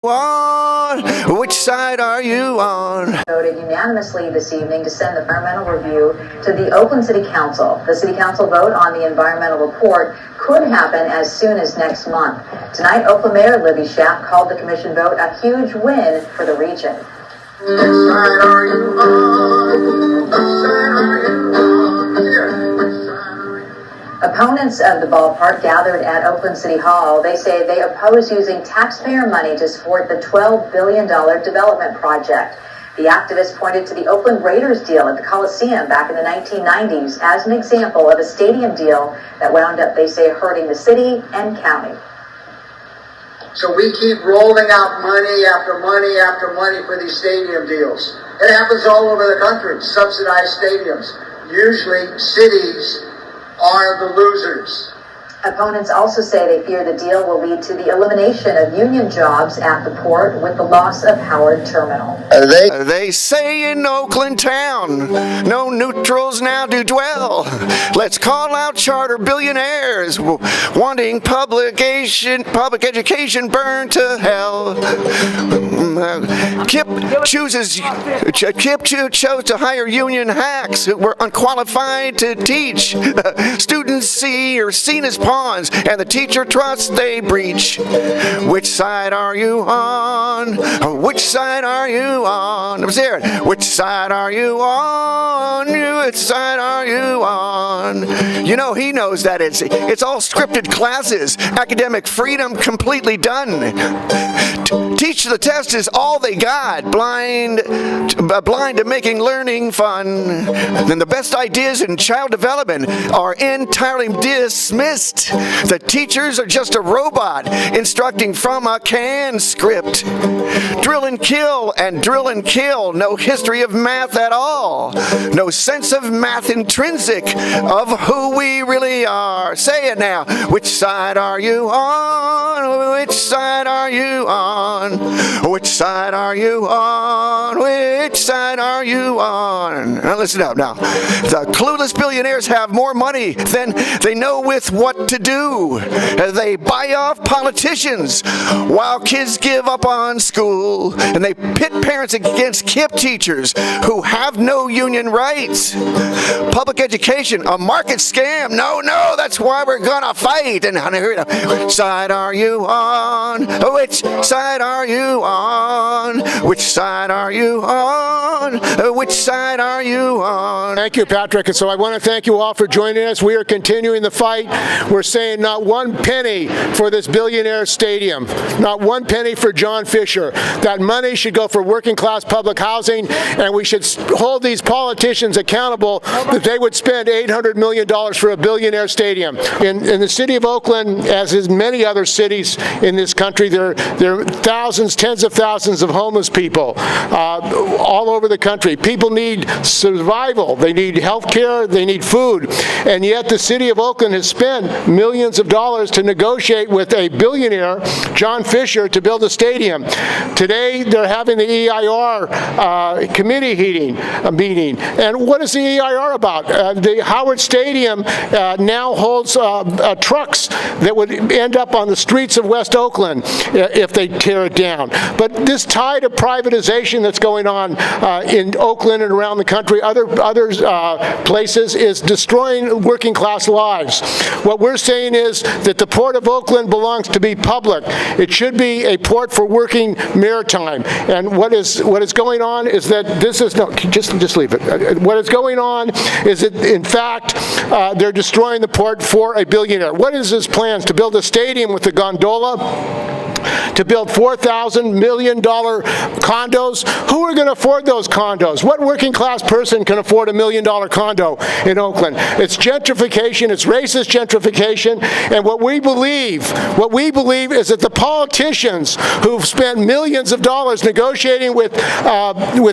on? Which side are you on? Voted unanimously this evening to send the environmental review to the Oakland City Council. The City Council vote on the environmental report could happen as soon as next month. Tonight, Oakland Mayor Libby Schaaf called the commission vote a huge win for the region. Which side are you on? Which side are you on? Yeah. Opponents of the ballpark gathered at Oakland City Hall. They say they oppose using taxpayer money to support the $12 billion development project. The activists pointed to the Oakland Raiders deal at the Coliseum back in the 1990s as an example of a stadium deal that wound up, they say, hurting the city and county. So we keep rolling out money after money after money for these stadium deals. It happens all over the country, subsidized stadiums. Usually cities are the losers. Opponents also say they fear the deal will lead to the elimination of union jobs at the port with the loss of Howard Terminal. They say in Oakland town, no neutrals now do dwell. Let's call out charter billionaires wanting public education burned to hell. Kip chose to hire union hacks who were unqualified to teach. Students are seen as pawns, and the teacher trust they breach. Which side are you on? Which side are you on? Let's hear it. Which side are you on? Which side are you on? You know, he knows that it's all scripted classes. Academic freedom completely done. Teach the test is all they got. Blind to making learning fun. And the best ideas in child development are entirely dismissed. The teachers are just a robot instructing from a canned script. Drill and kill. No history of math at all. No sense of math intrinsic of who we really are. Say it now. Which side are you on? Which side are you on? Which side are you on? Which side are you on? Now listen up now. The clueless billionaires have more money than they know with what to do. They buy off politicians while kids give up on school, and they pit parents against KIPP teachers who have no union rights. Public education, a market scam. No, that's why we're gonna fight. And which side are you on? Which side are you on? Which side are you on? Which side are you on? Thank you, Patrick. And so I want to thank you all for joining us. We are continuing the fight. We're saying not one penny for this billionaire stadium, not one penny for John Fisher. That money should go for working class public housing, and we should hold these politicians accountable that they would spend $800 million for a billionaire stadium. In the city of Oakland, as in many other cities in this country, there are thousands, tens of thousands of homeless people all over the country. People need survival. They need health care. They need food. And yet the city of Oakland has spent millions of dollars to negotiate with a billionaire, John Fisher, to build a stadium. Today, they're having the EIR committee meeting. And what is the EIR about? The Howard Stadium now holds trucks that would end up on the streets of West Oakland if they tear it down. But this tide of privatization that's going on in Oakland and around the country, other places, is destroying working class lives. What we're saying is that the Port of Oakland belongs to be public. It should be a port for working maritime. And what is going on is that this is just leave it. What is going on is that in fact they're destroying the port for a billionaire. What is his plans? To build a stadium with a gondola? To build $4,000 million condos? Who are going to afford those condos? What working class person can afford $1 million condo in Oakland? It's gentrification, it's racist gentrification, and what we believe is that the politicians who've spent millions of dollars negotiating with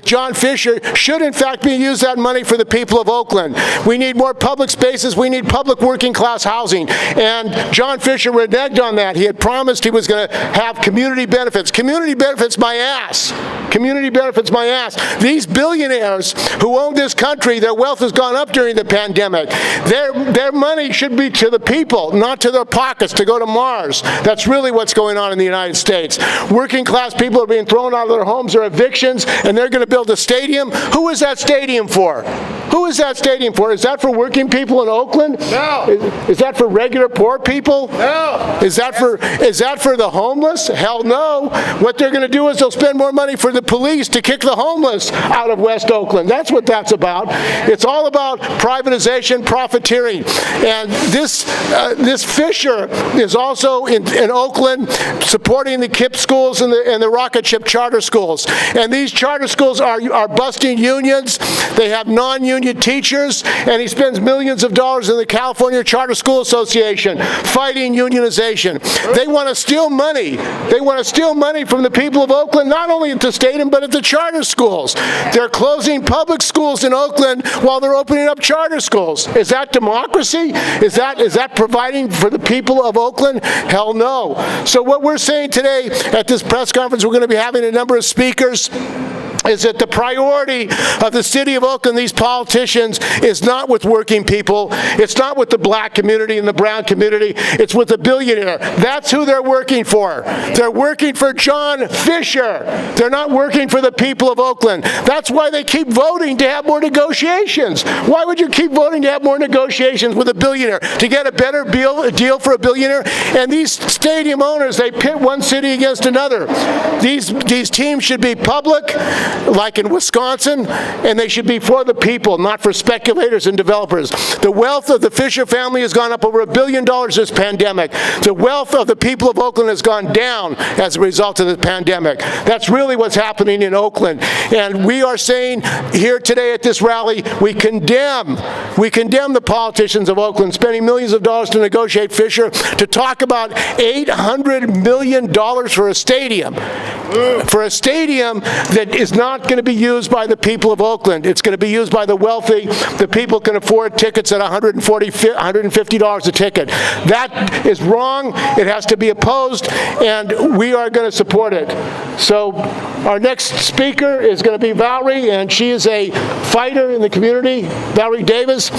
John Fisher should in fact use that money for the people of Oakland. We need more public spaces, we need public working class housing, and John Fisher reneged on that. He had promised he was going to have community benefits. Community benefits my ass. Community benefits my ass. These billionaires who own this country, their wealth has gone up during the pandemic. Their money should be to the people, not to their pockets to go to Mars. That's really what's going on in the United States. Working class people are being thrown out of their homes or evictions, and they're going to build a stadium. Who is that stadium for? Who is that stadium for? Is that for working people in Oakland? No. Is that for regular poor people? No. Is that for the homeless? Hell no. What they're going to do is they'll spend more money for the police to kick the homeless out of West Oakland. That's what that's about. It's all about privatization, profiteering. And this Fisher is also in Oakland supporting the KIPP schools and the rocket ship charter schools. And these charter schools are busting unions. They have non-union teachers, and he spends millions of dollars in the California Charter School Association fighting unionization. They want to steal money. They want to steal money from the people of Oakland, not only at the stadium, but at the charter schools. They're closing public schools in Oakland while they're opening up charter schools. Is that democracy? Is that providing for the people of Oakland? Hell no. So what we're saying today at this press conference, we're going to be having a number of speakers, is that the priority of the city of Oakland, these politicians, is not with working people. It's not with the black community and the brown community. It's with the billionaire. That's who they're working for. They're working for John Fisher. They're not working for the people of Oakland. That's why they keep voting to have more negotiations. Why would you keep voting to have more negotiations with a billionaire? To get a better deal for a billionaire? And these stadium owners, they pit one city against another. These teams should be public, like in Wisconsin, and they should be for the people, not for speculators and developers. The wealth of the Fisher family has gone up over $1 billion this pandemic. The wealth of the people of Oakland has gone down as a result of the pandemic. That's really what's happening in Oakland. And we are saying here today at this rally, we condemn the politicians of Oakland spending millions of dollars to negotiate Fisher, to talk about $800 million for a stadium. For a stadium that is not going to be used by the people of Oakland. It's going to be used by the wealthy. The people can afford tickets at $150 a ticket. That is wrong. It has to be opposed, and we are going to support it. So our next speaker is going to be Valerie, and she is a fighter in the community. Valerie Davis.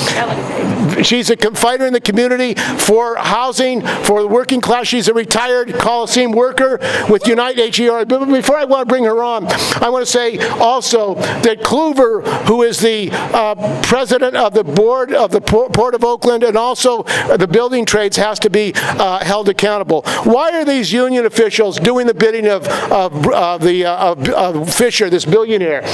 She's a fighter in the community for housing, for the working class. She's a retired Coliseum worker with Unite HER. But before I want to bring her on, I want to say also that Cluver, who is the president of the board of the Port of Oakland and also the building trades, has to be held accountable. Why are these union officials doing the bidding of Fisher, this billionaire?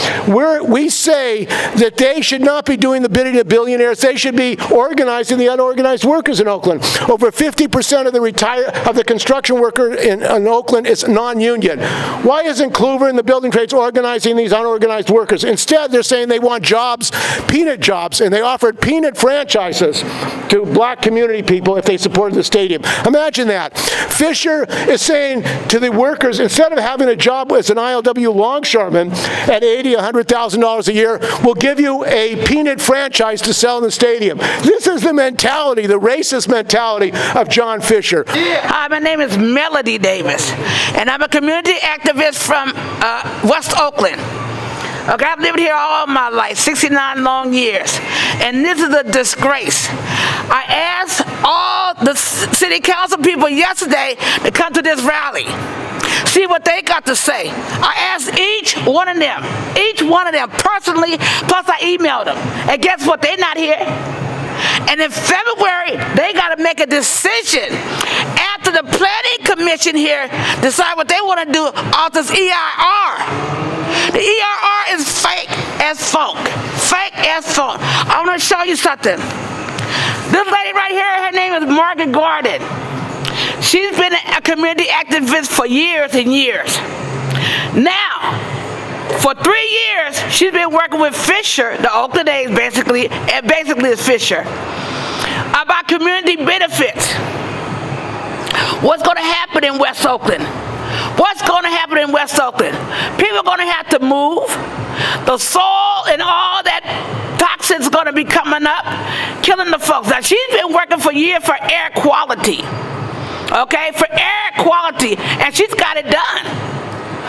We say that they should not be doing the bidding of billionaires. They should be organizing the unorganized workers in Oakland. Over 50% of the construction worker in Oakland is non-union. Why isn't Cluver and the building trades organizing these unorganized workers? Instead, they're saying they want jobs, peanut jobs, and they offered peanut franchises to black community people if they supported the stadium. Imagine that. Fisher is saying to the workers, instead of having a job as an ILWU longshoreman at $80,000, $100,000 a year, we'll give you a peanut franchise to sell in the stadium. This is the mentality, the racist mentality of John Fisher. Hi, my name is Melody Davis, and I'm a community activist from West Oakland. Okay, I've lived here all my life, 69 long years, and this is a disgrace. I asked all the city council people yesterday to come to this rally, see what they got to say. I asked each one of them personally, plus I emailed them, and guess what, they're not here. And in February, they got to make a decision after the planning commission here decide what they want to do off this EIR. The EIR is fake as funk. Fake as funk. I want to show you something. This lady right here, her name is Margaret Gordon. She's been a community activist for years and years. Now, for 3 years, she's been working with Fisher, the Oakland A's basically, and basically it's Fisher, about community benefits. What's going to happen in West Oakland? What's going to happen in West Oakland? People are going to have to move. The soil and all that toxins going to be coming up, killing the folks. Now, she's been working for years for air quality. okay, for air quality, and she's got it done.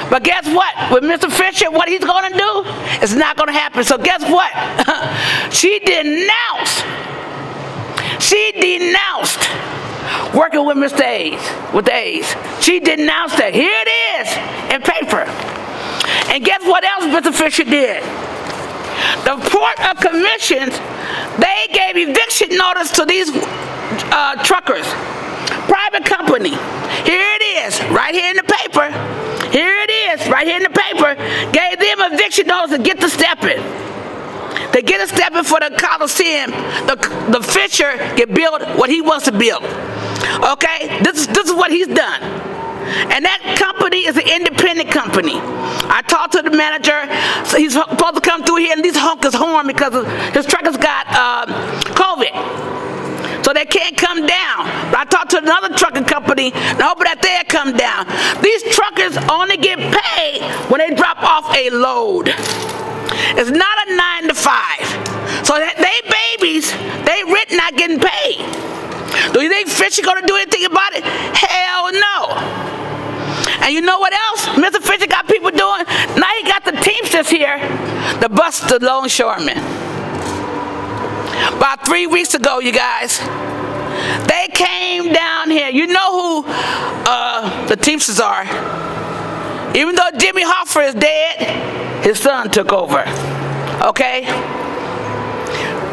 But guess what? With Mr. Fisher, what he's going to do is not going to happen. So guess what? She denounced working with Mr. A's, with the A's. She denounced that. Here it is in paper. And guess what else Mr. Fisher did? The Port of Commission, they gave eviction notice to these truckers. Private company. Here it is, right here in the paper. Here it is, right here in the paper. Gave them eviction notice to get to stepping. To get a stepping for the Coliseum, the Fisher can build what he wants to build. Okay, this is what he's done. And that company is an independent company. I talked to the manager, so he's supposed to come through here and these honk his horn because his truckers got COVID. So they can't come down. But I talked to another trucking company, and I hope that they'll come down. These truckers only get paid when they drop off a load. It's not a 9 to 5. So they babies, they rent not getting paid. Do you think Fisher gonna do anything about it? Hell no. And you know what else Mr. Fisher got people doing? Now he got the Teamsters here to bust the longshoremen. About 3 weeks ago, you guys, they came down here. You know who the Teamsters are. Even though Jimmy Hoffa is dead, his son took over. Okay?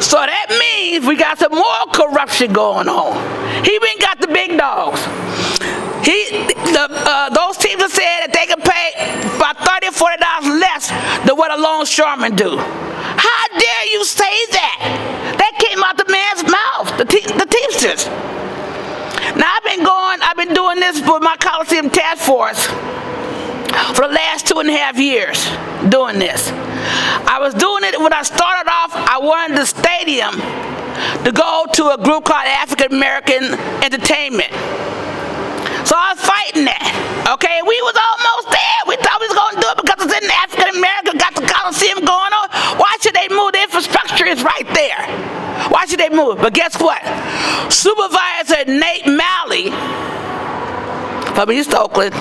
So that means we got some more corruption going on. He even got the big dogs. Those Teamsters said that they could pay about $30 or $40 less than what a longshoreman do. How dare you say that? That came out the man's mouth, the Teamsters. Now I've been doing this with my Coliseum task force for the last 2.5 years, doing this. I was doing it when I started off. I wanted the stadium to go to a group called African American Entertainment. So I was fighting that. Okay, we was almost there. We thought we was going to do it because it's in African American, got the Coliseum going on. Why should they move? The infrastructure is right there. Why should they move? But guess what? Supervisor Nate Malley from East Oakland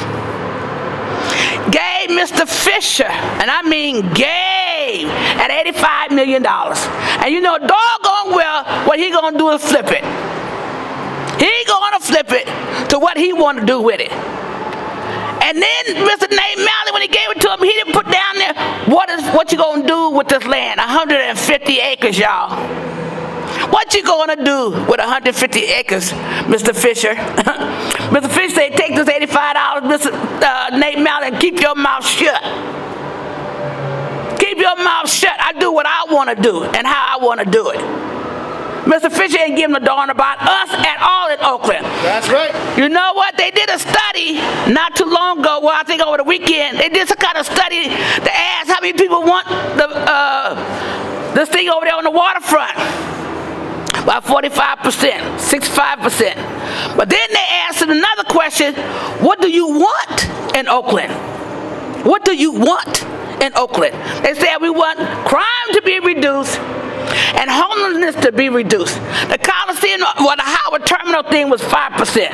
gave Mr. Fisher, and I mean gave, at $85 million. And you know doggone well what he gonna do is flip it. He gonna flip it to what he want to do with it. And then Mr. Nate Malley, when he gave it to him, he didn't put down there, what you gonna do with this land? 150 acres, y'all. What you gonna do with 150 acres, Mr. Fisher? Mr. Fisher said, take this $85, Mr. Nate Malley, and keep your mouth shut. Keep your mouth shut. I do what I want to do and how I want to do it. Mr. Fisher ain't giving a darn about us at all in Oakland. That's right. You know what? They did a study not too long ago, well, I think over the weekend. They did some kind of study to ask how many people want this thing over there on the waterfront. About 45%, 65%. But then they asked another question, what do you want in Oakland? What do you want in Oakland? They said we want crime to be reduced and homelessness to be reduced. The Coliseum, well, the Howard Terminal thing was 5%.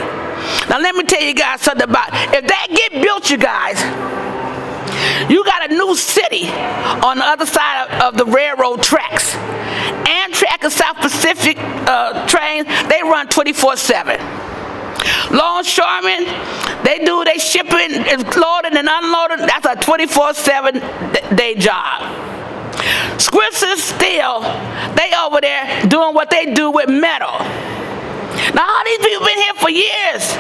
Now let me tell you guys something about it. If that get built, you guys, you got a new city on the other side of the railroad tracks. Amtrak and South Pacific trains, they run 24/7. Longshoremen, they do their shipping, it's loading and unloading. That's a 24/7 day job. Scripps Steel, they over there doing what they do with metal. Now all these people been here for years.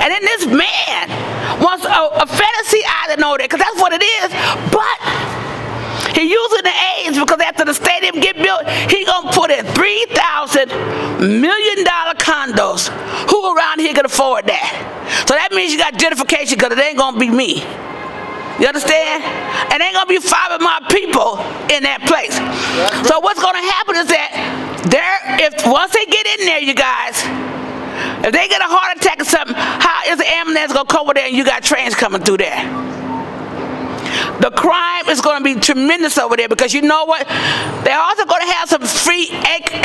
And then this man wants a fantasy island over there, because that's what it is. But he using the A's because after the stadium get built, he gonna put in $3,000 million condos. Who around here can afford that? So that means you got gentrification, because it ain't gonna be me. You understand? And ain't gonna be 5 of my people in that place. So what's gonna happen is that once they get in there, you guys, if they get a heart attack or something, how is the ambulance gonna come over there and you got trains coming through there? The crime is going to be tremendous over there, because you know what? They're also going to have some free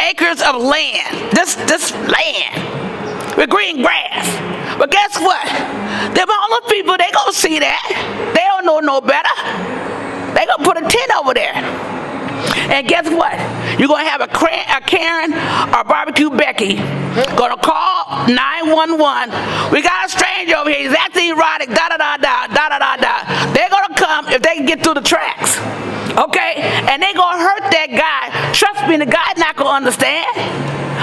acres of land. This land. with green grass. But guess what? Them homeless people, they gonna see that. They don't know no better. They gonna put a tent over there. And guess what? You're gonna have a Karen or Barbecue Becky gonna call 911. We got a stranger over here. He's acting erotic. Da da da da da da da da. They're gonna come if they can get through the tracks. Okay? And they gonna hurt that guy. Trust me, the guy's not gonna understand.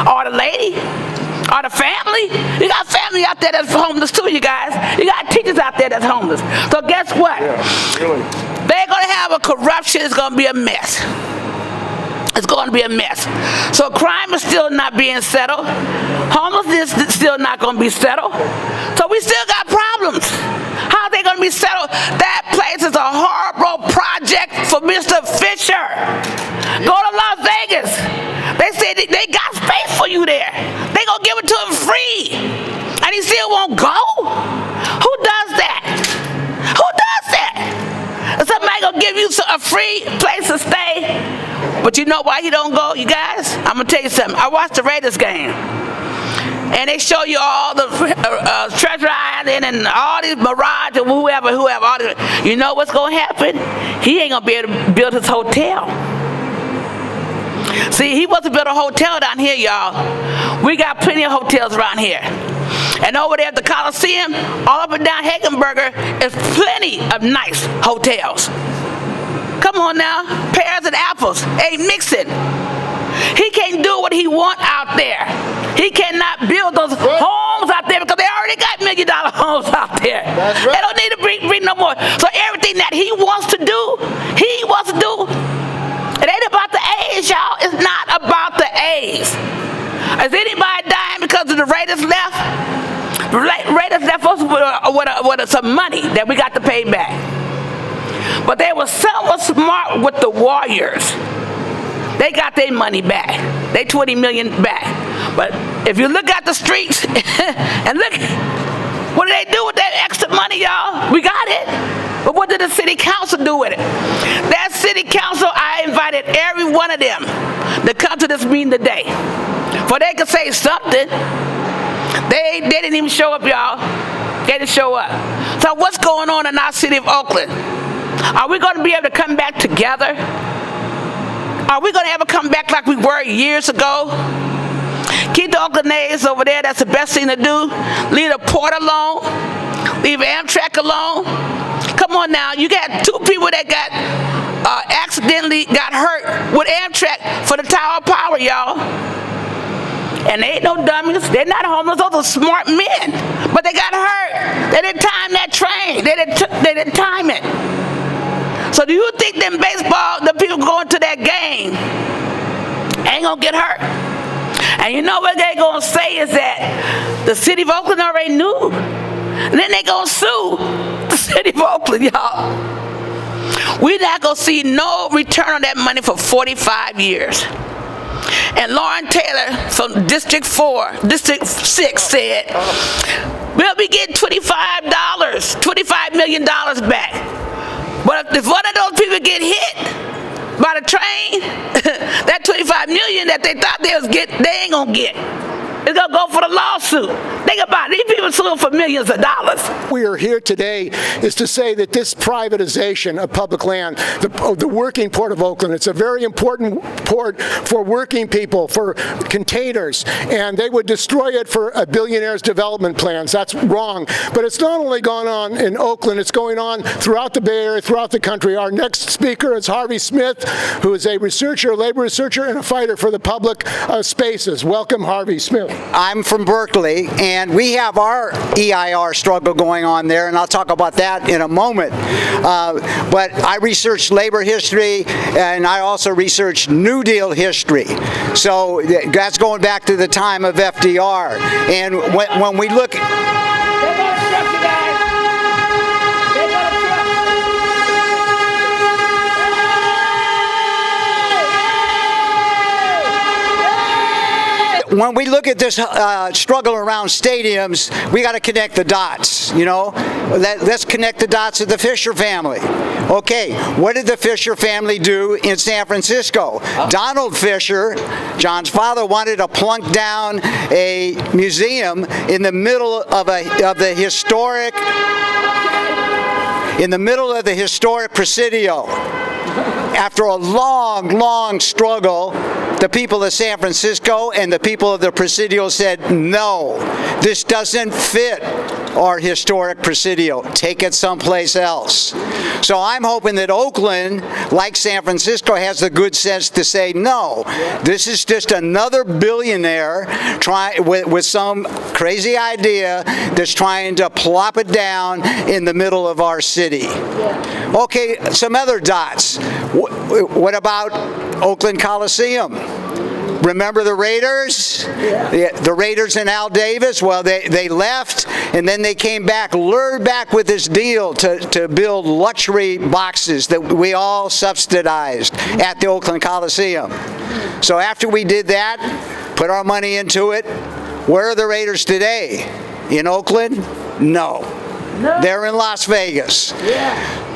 Or the lady. Or the family. You got family out there that's homeless too, you guys. You got teachers out there that's homeless. So guess what? Yeah, really. They're going to have a corruption. It's going to be a mess. It's going to be a mess. So crime is still not being settled. Homelessness is still not going to be settled. So we still got problems. How are they going to be settled? That place is a horrible project for Mr. Fisher. Go to Las Vegas. They said they got space for you there. They going to give it to him free. And he still won't go? Who does that? Who does that? Somebody gonna give you a free place to stay, but you know why he don't go, you guys? I'm gonna tell you something. I watched the Raiders game, and they show you all the Treasure Island and all these Mirage and whoever. All these, you know what's gonna happen? He ain't gonna be able to build his hotel. See, he wants to build a hotel down here, y'all. We got plenty of hotels around here. And over there at the Coliseum, all up and down Hagenberger, is plenty of nice hotels. Come on now, pears and apples ain't mixing. He can't do what he want out there. He cannot build those homes out there because they already got $1 million homes out there. That's right. They don't need to bring no more. So everything that he wants to do, it ain't about the A's, y'all. It's not about the A's. Is anybody dying because of the Raiders left? Raiders left us with some money that we got to pay back. But they were somewhat smart with the Warriors. They got their money back. They $20 million back. But if you look at the streets and look, what did they do with that extra money, y'all? We got it. But what did the city council do with it? That city council, I invited every one of them to come to this meeting today. For they could say something. They didn't even show up, y'all. They didn't show up. So what's going on in our city of Oakland? Are we going to be able to come back together? Are we going to ever come back like we were years ago? Keep the Oaklanders over there. That's the best thing to do. Leave the port alone. Leave Amtrak alone. Come on now. You got two people that got accidentally got hurt with Amtrak for the Tower of Power, y'all. And they ain't no dummies. They're not homeless. Those are smart men. But they got hurt. They didn't time that train. They didn't time it. So do you think them baseball, the people going to that game ain't going to get hurt? And you know what they're going to say is that the city of Oakland already knew. And then they're going to sue the city of Oakland, y'all. We're not going to see no return on that money for 45 years. And Lauren Taylor from District 6 said, we'll be getting $25 million back. But if one of those people get hit by the train, that $25 million that they thought they was getting, they ain't gonna get. It's gonna go for the lawsuit. Think about it. These people suing for millions of dollars. We are here today is to say that this privatization of public land, the working Port of Oakland, it's a very important port for working people, for containers, and they would destroy it for a billionaire's development plans. That's wrong. But it's not only going on in Oakland, it's going on throughout the Bay Area, throughout the country. Our next speaker is Harvey Smith, who is a researcher, labor researcher, and a fighter for the public spaces. Welcome, Harvey Smith. I'm from Berkeley, and we have our EIR struggle going on there, and I'll talk about that in a moment. But I researched labor history, and I also researched New Deal history. So that's going back to the time of FDR. And when we look... when we look at this struggle around stadiums, we got to connect the dots, you know. Let's connect the dots of the Fisher family. Okay, what did the Fisher family do in San Francisco? Donald Fisher, John's father, wanted to plunk down a museum in the middle of the historic Presidio. After a long, long struggle, the people of San Francisco and the people of the Presidio said, no, this doesn't fit our historic Presidio. Take it someplace else. So I'm hoping that Oakland, like San Francisco, has the good sense to say, no, this is just another billionaire with some crazy idea that's trying to plop it down in the middle of our city. Okay, some other dots. What about Oakland Coliseum? Remember the Raiders? The Raiders and Al Davis? Well, they left, and then they came back, lured back with this deal to build luxury boxes that we all subsidized at the Oakland Coliseum. So after we did that, put our money into it, where are the Raiders today? In Oakland? No. They're in Las Vegas.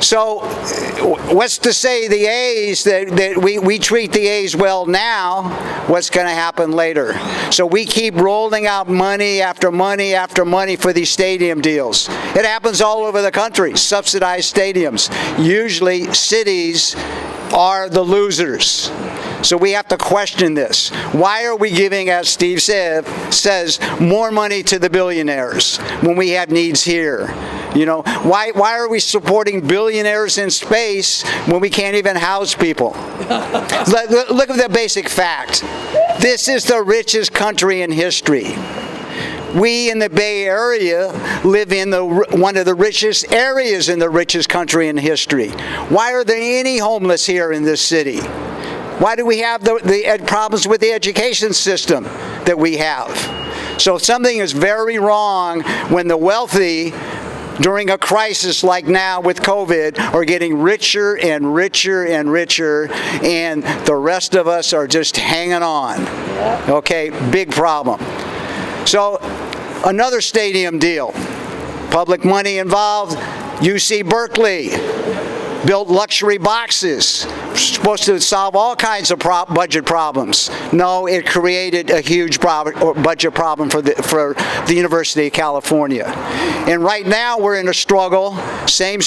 So what's to say the A's, that we treat the A's well now, what's going to happen later? So we keep rolling out money after money after money for these stadium deals. It happens all over the country, subsidized stadiums. Usually cities are the losers. So we have to question this. Why are we giving, as Steve says, more money to the billionaires when we have needs here? You know, why are we supporting billionaires in space when we can't even house people? Look at the basic fact. This is the richest country in history. We in the Bay Area live in one of the richest areas in the richest country in history. Why are there any homeless here in this city? Why do we have the problems with the education system that we have? So something is very wrong when the wealthy, during a crisis like now with COVID, are getting richer and richer and richer, and the rest of us are just hanging on. Okay, big problem. So another stadium deal, public money involved. UC Berkeley built luxury boxes, supposed to solve all kinds of budget problems. No, it created a huge budget problem for the University of California. And right now we're in a struggle, same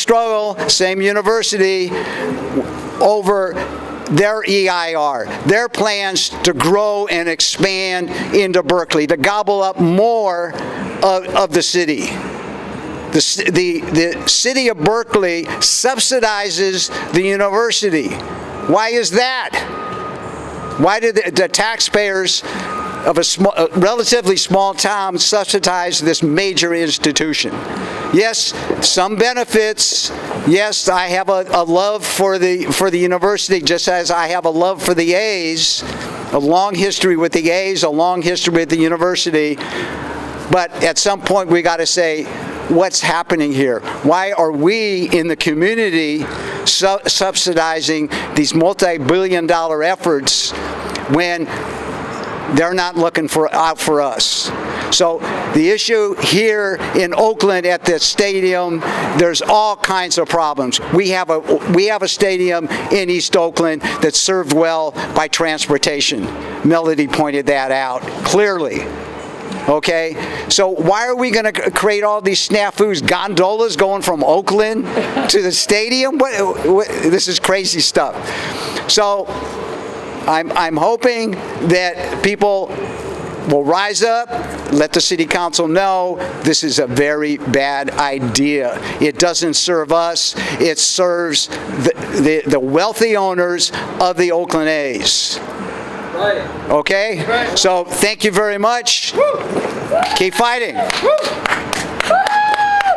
university, over their EIR, their plans to grow and expand into Berkeley, to gobble up more of the city. The city of Berkeley subsidizes the university. Why is that? Why did the taxpayers of a relatively small town subsidize this major institution? Yes, some benefits. Yes, I have a love for the university, just as I have a love for the A's. A long history with the A's, a long history with the university. But at some point we got to say, what's happening here? Why are we in the community subsidizing these multi-billion-dollar efforts when they're not looking out for us? So the issue here in Oakland at the stadium, there's all kinds of problems. We have a stadium in East Oakland that's served well by transportation. Melody pointed that out clearly. Okay, so why are we going to create all these snafus, gondolas going from Oakland to the stadium? This is crazy stuff. So I'm hoping that people will rise up, let the city council know this is a very bad idea. It doesn't serve us. It serves the wealthy owners of the Oakland A's. Okay? So thank you very much. Keep fighting.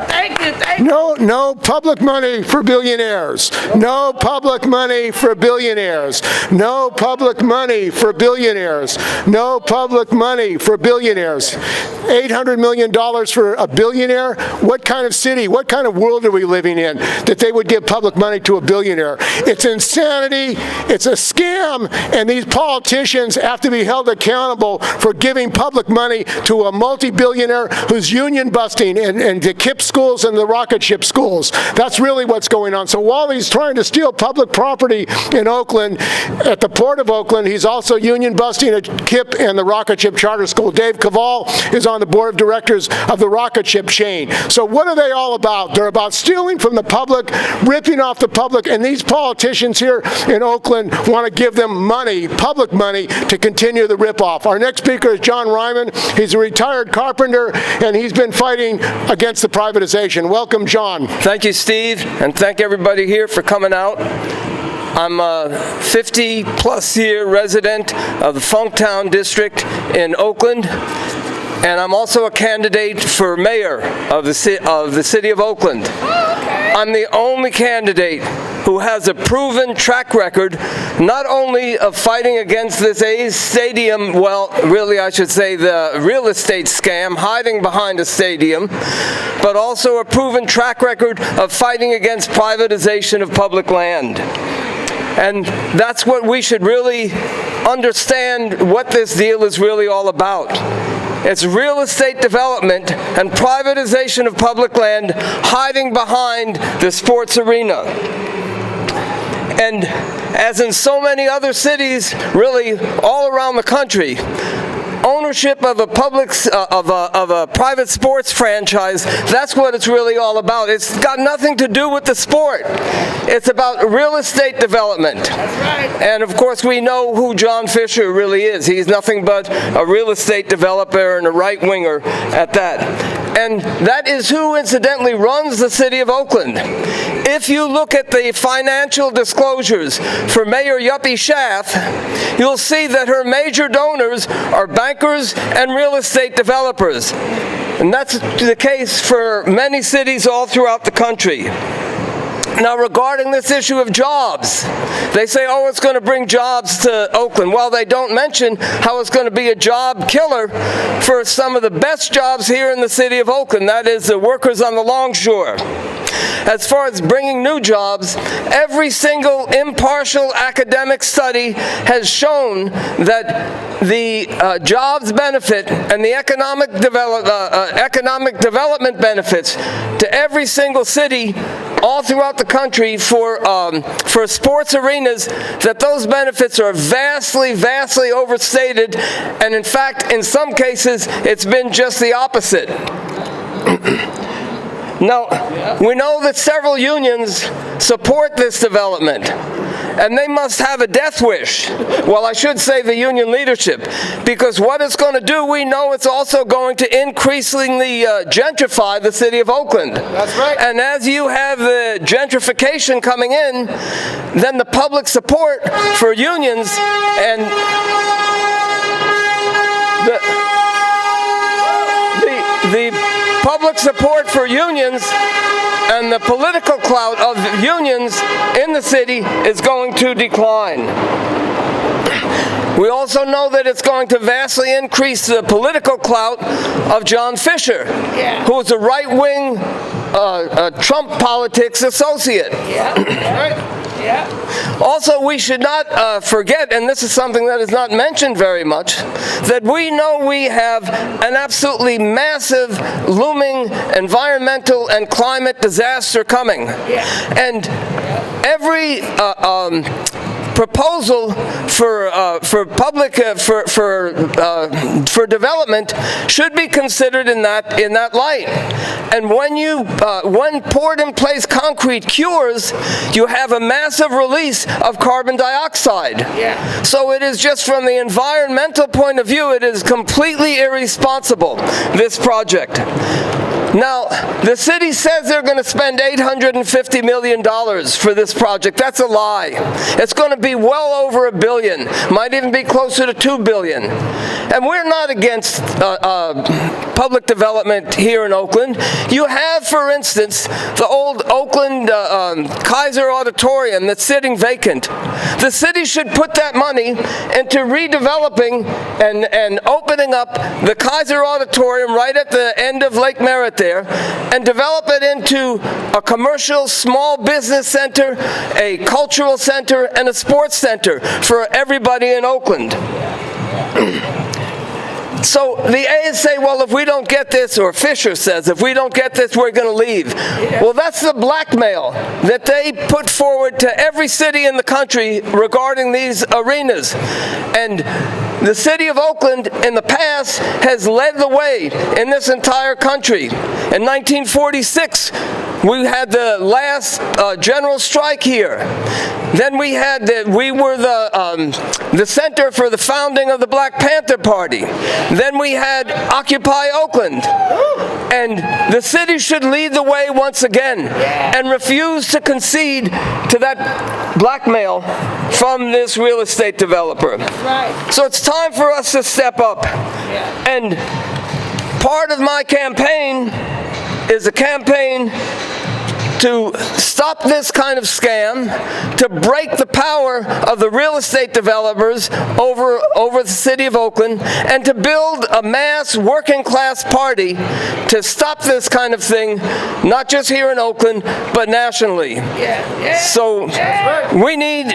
Thank you. No public money for billionaires. No public money for billionaires. No public money for billionaires. No public money for billionaires. $800 million for a billionaire? What kind of city, what kind of world are we living in that they would give public money to a billionaire? It's insanity, it's a scam, and these politicians have to be held accountable for giving public money to a multi-billionaire who's union busting and the KIPP schools and the rocket ship schools. That's really what's going on. So while he's trying to steal public property in Oakland, at the Port of Oakland, he's also union busting at KIPP and the rocket ship charter school. Dave Cavall is on the board of directors of the rocket ship chain. So what are they all about? They're about stealing from the public, ripping off the public, and these politicians here in Oakland want to give them money, public money, to continue the ripoff. Our next speaker is John Ryman. He's a retired carpenter, and he's been fighting against the privatization. Welcome, John. Thank you, Steve, and thank everybody here for coming out. I'm a 50-plus year resident of the Funktown district in Oakland, and I'm also a candidate for mayor of the City of Oakland. I'm the only candidate who has a proven track record, not only of fighting against this A's stadium, well, really I should say the real estate scam, hiding behind a stadium, but also a proven track record of fighting against privatization of public land. And that's what we should really understand, what this deal is really all about. It's real estate development and privatization of public land hiding behind the sports arena. And as in so many other cities, really all around the country, ownership of a private sports franchise, that's what it's really all about. It's got nothing to do with the sport. It's about real estate development. That's right. And of course we know who John Fisher really is. He's nothing but a real estate developer and a right-winger at that. And that is who incidentally runs the City of Oakland. If you look at the financial disclosures for Mayor Yuppie Schaaf, you'll see that her major donors are bankers and real estate developers. And that's the case for many cities all throughout the country. Now, regarding this issue of jobs, they say, oh, it's going to bring jobs to Oakland. Well, they don't mention how it's going to be a job killer for some of the best jobs here in the City of Oakland, that is the workers on the longshore. As far as bringing new jobs, every single impartial academic study has shown that the jobs benefit and the economic development benefits to every single city all throughout the country for sports arenas, that those benefits are vastly, vastly overstated, and in fact, in some cases, it's been just the opposite. Now, we know that several unions support this development, and they must have a death wish. Well, I should say the union leadership, because what it's going to do, we know it's also going to increasingly gentrify the City of Oakland. That's right. And as you have the gentrification coming in, then the public support for unions and the public support for unions and the political clout of unions in the city is going to decline. We also know that it's going to vastly increase the political clout of John Fisher, who is a right-wing Trump politics associate. Also, we should not forget, and this is something that is not mentioned very much, that we know we have an absolutely massive, looming environmental and climate disaster coming. And every proposal for development should be considered in that light. And when poured in place concrete cures, you have a massive release of carbon dioxide. So it is just from the environmental point of view, it is completely irresponsible, this project. Now, the city says they're going to spend $850 million for this project. That's a lie. It's going to be well over $1 billion. Might even be closer to $2 billion. And we're not against public development here in Oakland. You have, for instance, the old Oakland Kaiser Auditorium that's sitting vacant. The city should put that money into redeveloping and opening up the Kaiser Auditorium right at the end of Lake Merritt there, and develop it into a commercial small business center, a cultural center, and a sports center for everybody in Oakland. So the A's say, well, if we don't get this, or Fisher says, if we don't get this, we're going to leave. Well, that's the blackmail that they put forward to every city in the country regarding these arenas. And the City of Oakland in the past has led the way in this entire country. In 1946, we had the last general strike here. Then we were the center for the founding of the Black Panther Party. Then we had Occupy Oakland. And the city should lead the way once again and refuse to concede to that blackmail from this real estate developer. So it's time for us to step up. And part of my campaign is a campaign to stop this kind of scam, to break the power of the real estate developers over the City of Oakland, and to build a mass working class party to stop this kind of thing, not just here in Oakland, but nationally. So we need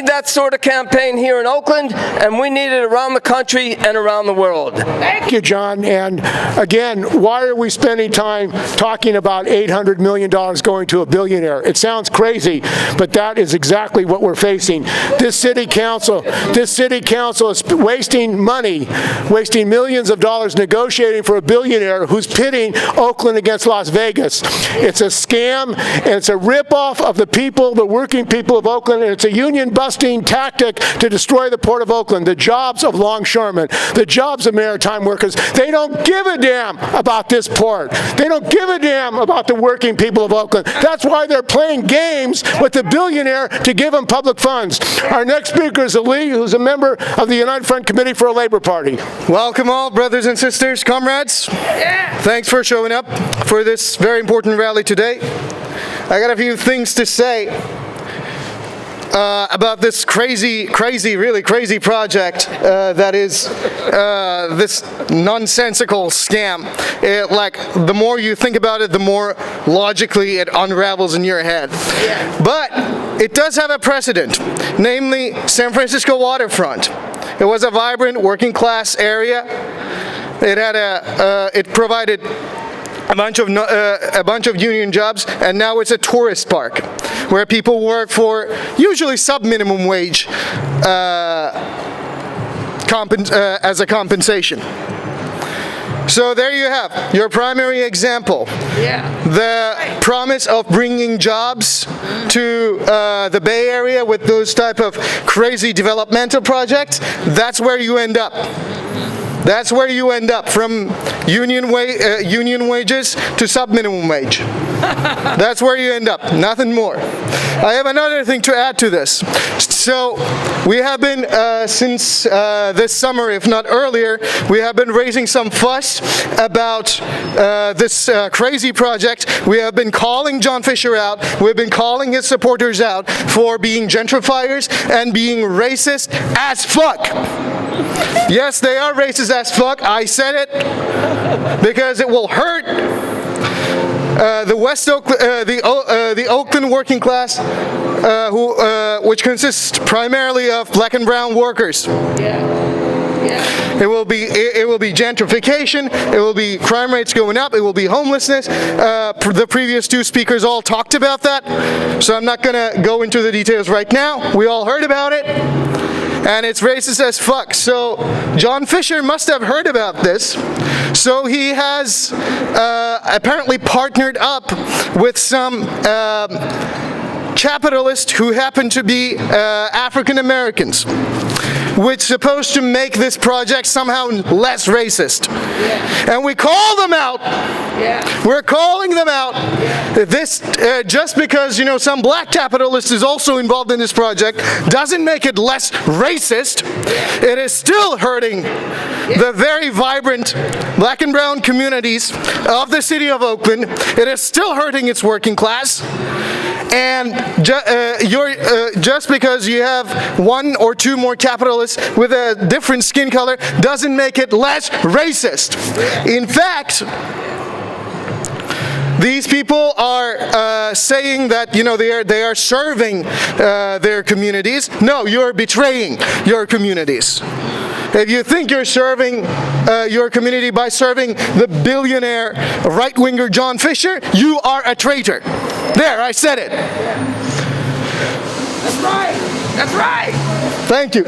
that sort of campaign here in Oakland, and we need it around the country and around the world. Thank you, John. And again, why are we spending time talking about $800 million going to a billionaire? It sounds crazy, but that is exactly what we're facing. This city council is wasting money, wasting millions of dollars negotiating for a billionaire who's pitting Oakland against Las Vegas. It's a scam, and it's a ripoff of the people, the working people of Oakland, and it's a union-busting tactic to destroy the Port of Oakland, the jobs of longshoremen, the jobs of maritime workers. They don't give a damn about this port. They don't give a damn about the working people of Oakland. That's why they're playing games with the billionaire to give them public funds. Our next speaker is Ali, who's a member of the United Front Committee for a Labor Party. Welcome all, brothers and sisters, comrades. Thanks for showing up for this very important rally today. I got a few things to say about this really crazy project that is this nonsensical scam. Like, the more you think about it, the more logically it unravels in your head. But it does have a precedent, namely San Francisco waterfront. It was a vibrant working class area. It provided a bunch of union jobs, and now it's a tourist park where people work for usually sub-minimum wage as a compensation. So there you have your primary example. The promise of bringing jobs to the Bay Area with those type of crazy developmental projects. That's where you end up. That's where you end up, from union wages to sub-minimum wage. That's where you end up, nothing more. I have another thing to add to this. So we have been, since this summer, if not earlier, we have been raising some fuss about this crazy project. We have been calling John Fisher out. We've been calling his supporters out for being gentrifiers and being racist as fuck. Yes, they are racist as fuck. I said it because it will hurt the Oakland working class, which consists primarily of black and brown workers. It will be gentrification. It will be crime rates going up. It will be homelessness. The previous two speakers all talked about that, so I'm not gonna go into the details right now. We all heard about it. And it's racist as fuck. So John Fisher must have heard about this. So he has apparently partnered up with some capitalists who happen to be African Americans. which is supposed to make this project somehow less racist. And we call them out. We're calling them out. This, just because, you know, some black capitalist is also involved in this project doesn't make it less racist. It is still hurting the very vibrant black and brown communities of the city of Oakland. It is still hurting its working class. And just because you have one or two more capitalists with a different skin color doesn't make it less racist. In fact, these people are saying that, you know, they are serving their communities. No, you're betraying your communities. If you think you're serving your community by serving the billionaire right-winger John Fisher, you are a traitor. There, I said it. That's right. That's right. Thank you.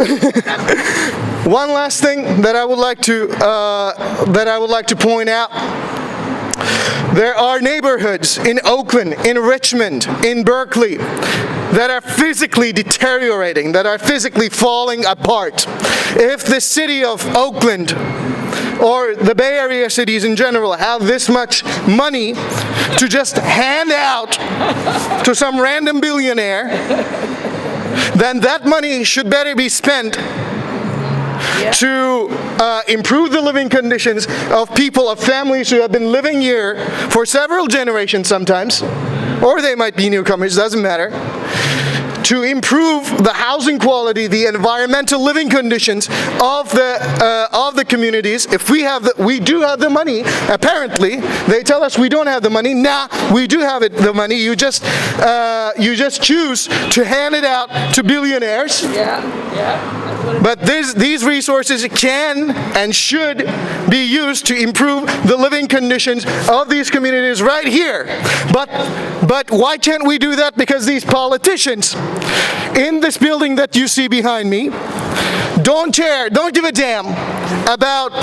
One last thing that I would like to point out. There are neighborhoods in Oakland, in Richmond, in Berkeley that are physically deteriorating, that are physically falling apart. If the city of Oakland or the Bay Area cities in general have this much money to just hand out to some random billionaire, then that money should better be spent to improve the living conditions of people, of families who have been living here for several generations sometimes, or they might be newcomers, doesn't matter, to improve the housing quality, the environmental living conditions of the communities. If we do have the money. Apparently, they tell us we don't have the money. Nah, we do have the money. You just choose to hand it out to billionaires. But these resources can and should be used to improve the living conditions of these communities right here. But why can't we do that? Because these politicians in this building that you see behind me don't give a damn about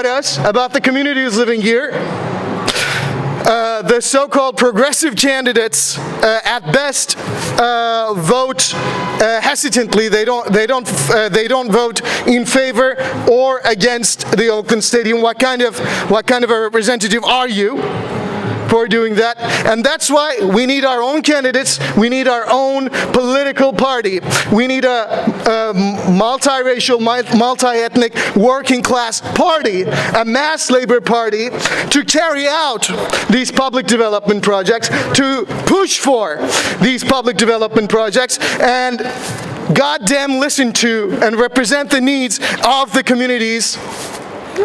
us, about the communities living here. The so-called progressive candidates, at best, vote hesitantly. They don't vote in favor or against the Oakland Stadium. What kind of a representative are you for doing that? And that's why we need our own candidates. We need our own political party. We need a multiracial, multi-ethnic, working class party, a mass labor party, to carry out these public development projects, to push for these public development projects, and goddamn listen to and represent the needs of the communities,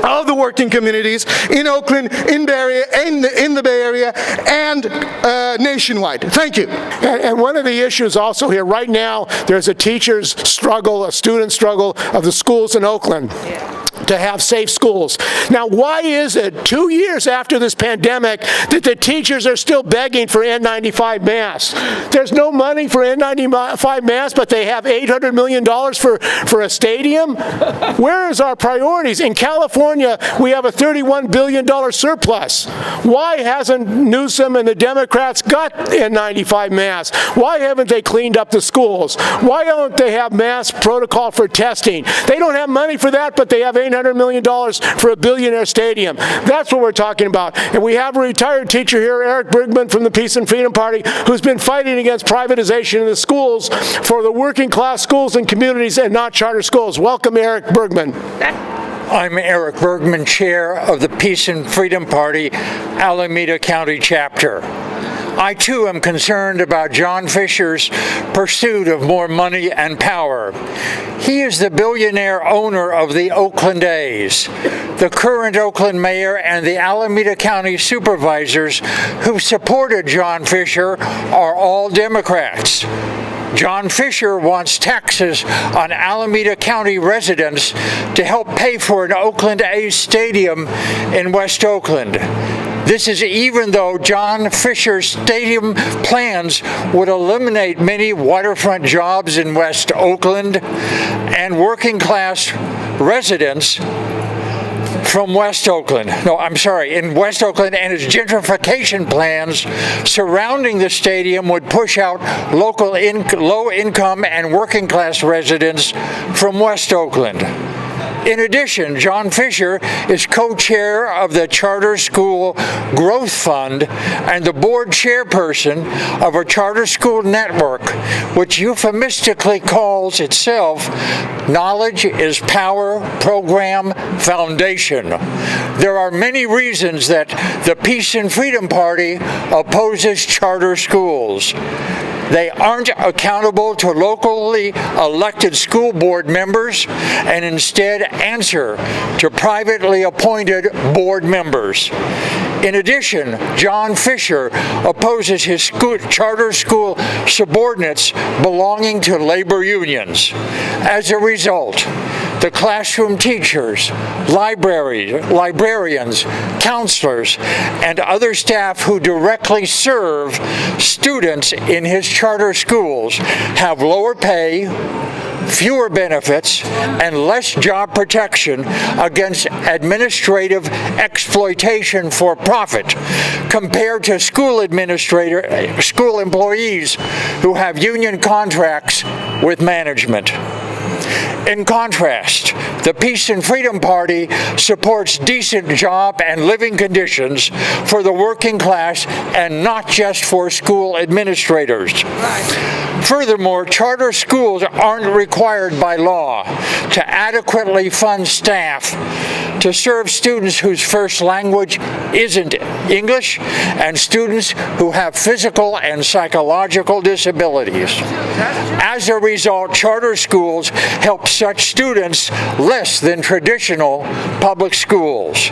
of the working communities in Oakland, in the Bay Area, and nationwide. Thank you. And one of the issues also here, right now, there's a teacher's struggle, a student struggle of the schools in Oakland to have safe schools. Now, why is it 2 years after this pandemic that the teachers are still begging for N95 masks? There's no money for N95 masks, but they have $800 million for a stadium? Where is our priorities? In California, we have a $31 billion surplus. Why hasn't Newsom and the Democrats got N95 masks? Why haven't they cleaned up the schools? Why don't they have mass protocol for testing? They don't have money for that, but they have $800 million for a billionaire stadium. That's what we're talking about. And we have a retired teacher here, Eric Bergman from the Peace and Freedom Party, who's been fighting against privatization in the schools for the working class schools and communities and not charter schools. Welcome, Eric Bergman. I'm Eric Bergman, chair of the Peace and Freedom Party, Alameda County chapter. I too am concerned about John Fisher's pursuit of more money and power. He is the billionaire owner of the Oakland A's. The current Oakland mayor and the Alameda County supervisors who supported John Fisher are all Democrats. John Fisher wants taxes on Alameda County residents to help pay for an Oakland A's stadium in West Oakland. This is even though John Fisher's stadium plans would eliminate many waterfront jobs in West Oakland and working class residents from West Oakland. In West Oakland, and its gentrification plans surrounding the stadium would push out local low-income and working-class residents from West Oakland. In addition, John Fisher is co-chair of the Charter School Growth Fund and the board chairperson of a charter school network, which euphemistically calls itself Knowledge is Power Program Foundation. There are many reasons that the Peace and Freedom Party opposes charter schools. They aren't accountable to locally elected school board members and instead answer to privately appointed board members. In addition, John Fisher opposes his charter school subordinates belonging to labor unions. As a result, the classroom teachers, librarians, counselors, and other staff who directly serve students in his charter schools have lower pay, fewer benefits, and less job protection against administrative exploitation for profit compared to school employees who have union contracts with management. In contrast, the Peace and Freedom Party supports decent job and living conditions for the working class and not just for school administrators. Furthermore, charter schools aren't required by law to adequately fund staff to serve students whose first language isn't English and students who have physical and psychological disabilities. As a result, charter schools help such students less than traditional public schools.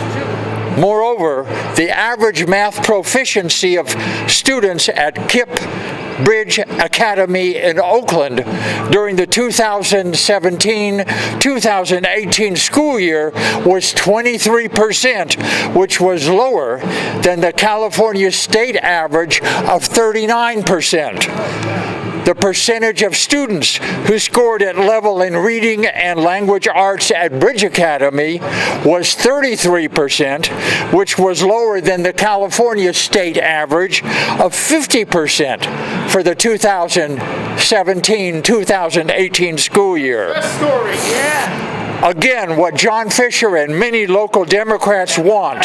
Moreover, the average math proficiency of students at KIPP Bridge Academy in Oakland during the 2017-2018 school year was 23%, which was lower than the California state average of 39%. The percentage of students who scored at level in reading and language arts at Bridge Academy was 33%, which was lower than the California state average of 50% for the 2017-2018 school year. Good story, yeah. Again, what John Fisher and many local Democrats want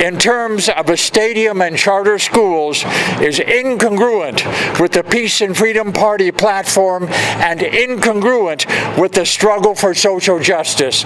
in terms of a stadium and charter schools is incongruent with the Peace and Freedom Party platform and incongruent with the struggle for social justice.